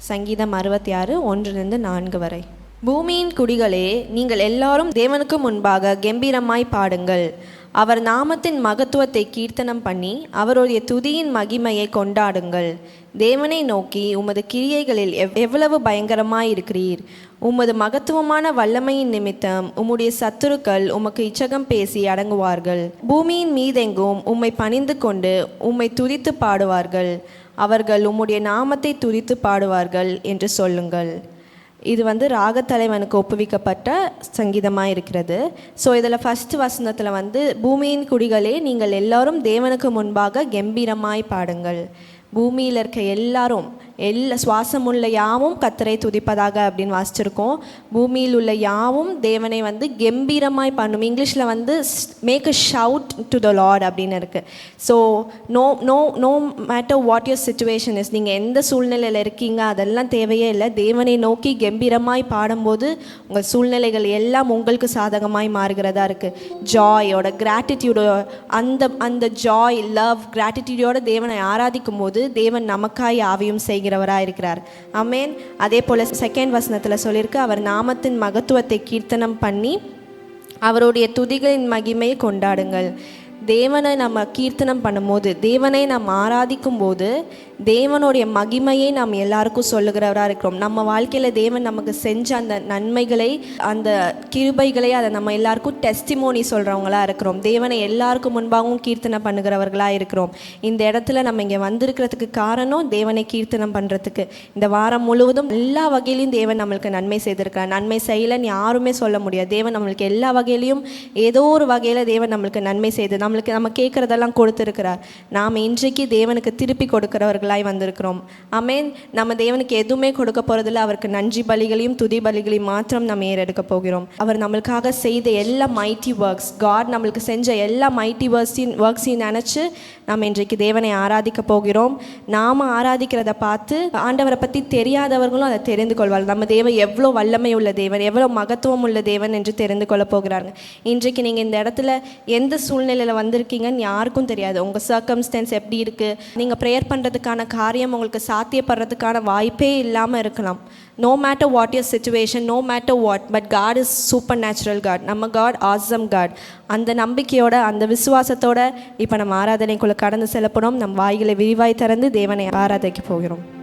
சங்கீதம் 66 1-4 வரை. பூமியின் குடிகளே, நீங்கள் எல்லாரும் தேவனுக்கு முன்பாக கெம்பீரமாய் பாடுங்கள். அவர் நாமத்தின் மகத்துவத்தை கீர்த்தனம் பண்ணி அவருடைய துதியின் மகிமையை கொண்டாடுங்கள். தேவனை நோக்கி, உமது கிரியைகளில் எவ்வளவு பயங்கரமாயிருக்கிறீர். உமது மகத்துவமான வல்லமையின் நிமித்தம் உம்முடைய சத்துருக்கள் உமக்கு இச்சகம் பேசி அடங்குவார்கள். பூமியின் மீதெங்கும் உம்மை பணிந்து கொண்டு உம்மை துதித்து பாடுவார்கள். அவர்கள் உம்முடைய நாமத்தை துதித்து பாடுவார்கள் என்று சொல்லுங்கள். இது ராகத்தலைவனுக்கு ஒப்புவிக்கப்பட்ட சங்கீதமாக இருக்கிறது. ஸோ இதில் ஃபஸ்ட்டு வசனத்தில் பூமியின் குடிகளே, நீங்கள் எல்லாரும் தேவனுக்கு முன்பாக கம்பீரமாய் பாடுங்கள். பூமியில் இருக்க எல்லாரும் சுவாசமுள்ள யாவும் கர்த்தரை துதிப்பதாக அப்படின்னு வாசிச்சிருக்கோம். பூமியில் உள்ள யாவும் தேவனை கம்பீரமாய் பண்ணும். இங்கிலீஷில் make a shout to the Lord அப்படின்னு இருக்குது. So no matter what your situation is, நீங்கள் எந்த சூழ்நிலையில் இருக்கீங்க அதெல்லாம் தேவையே இல்லை. தேவனை நோக்கி கம்பீரமாய் பாடும்போது உங்கள் சூழ்நிலைகள் எல்லாம் உங்களுக்கு சாதகமாய் மாறுகிறதா இருக்குது. ஜாயோட, கிராட்டிடியூடோ, அந்த ஜாய், லவ், கிராட்டிடியூடோட தேவனை ஆராதிக்கும் போது தேவன் நமக்காய் ஆவியும் செய்கிறவராக இருக்கிறார். ஆமேன். அதே போல் 2nd வசனத்தில் சொல்லியிருக்கு, அவர் நாமத்தின் மகத்துவத்தை கீர்த்தனம் பண்ணி அவருடைய துதிகளின் மகிமையை கொண்டாடுங்கள். தேவனை நம்ம கீர்த்தனம் பண்ணும்போது, தேவனை நாம் ஆராதிக்கும் போது தேவனுடைய மகிமையை நாம் எல்லாருக்கும் சொல்லுகிறவராக இருக்கிறோம். நம்ம வாழ்க்கையில் தேவன் நமக்கு செஞ்ச அந்த நன்மைகளை, அந்த கிருபைகளை அதை நம்ம எல்லாருக்கும் டெஸ்டிமோனி சொல்கிறவங்களா இருக்கிறோம். தேவனை எல்லாருக்கும் முன்பாகவும் கீர்த்தனை பண்ணுகிறவர்களாக இருக்கிறோம். இந்த இடத்துல நம்ம இங்கே வந்திருக்கிறதுக்கு காரணம் தேவனை கீர்த்தனம் பண்ணுறதுக்கு. இந்த வாரம் முழுவதும் எல்லா வகையிலையும் தேவன் நம்மளுக்கு நன்மை செய்திருக்கிறார். நன்மை செய்யலைன்னு யாருமே சொல்ல முடியாது. தேவன் நம்மளுக்கு எல்லா வகையிலையும் ஏதோ ஒரு வகையில் தேவன் நம்மளுக்கு நன்மை செய்து நம்ம கேட்குறதெல்லாம் கொடுத்துருக்கிறார். நாம் இன்றைக்கு தேவனுக்கு திருப்பி கொடுக்கிறவர்களாய் வந்திருக்கிறோம். ஆமேன். நம்ம தேவனுக்கு எதுவுமே கொடுக்க போகிறதில்ல. அவருக்கு நன்றி பலிகளையும் துதி பலிகளையும் மாத்திரம் நம்ம ஏறெடுக்க போகிறோம். அவர் நம்மளுக்காக செய்த எல்லா மைட்டி ஒர்க்ஸ், காட் நம்மளுக்கு செஞ்ச எல்லா மைட்டி ஒர்க்ஸையும் நினச்சி நம்ம இன்றைக்கு தேவனை ஆராதிக்க போகிறோம். நாம் ஆராதிக்கிறத பார்த்து ஆண்டவரை பற்றி தெரியாதவர்களும் அதை தெரிந்து கொள்வார்கள். நம்ம தேவன் எவ்வளோ வல்லமை உள்ள தேவன், எவ்வளோ மகத்துவம் உள்ள தேவன் என்று தெரிந்து கொள்ள போகிறாங்க. இன்றைக்கு நீங்கள் இந்த இடத்துல எந்த சூழ்நிலையில் வந்திருக்கீங்கன்னு யாருக்கும் தெரியாது. உங்கள் சர்க்கம்ஸ்டன்ஸ் எப்படி இருக்குது, நீங்கள் ப்ரேயர் பண்ணுறதுக்கான காரியம் உங்களுக்கு சாத்தியப்படுறதுக்கான வாய்ப்பே இல்லாமல் இருக்கலாம். No matter what your situation, no matter what, but God is supernatural God. நம்ம காட் ஆசம் காட். அந்த நம்பிக்கையோட, அந்த விசுவாசத்தோட இப்போ நம்ம ஆராதனைக்குள்ளே கடந்து செல்லப்படும். நம் வாய்களை விரிவாய் திறந்து தேவனை ஆராதிக்க போகிறோம்.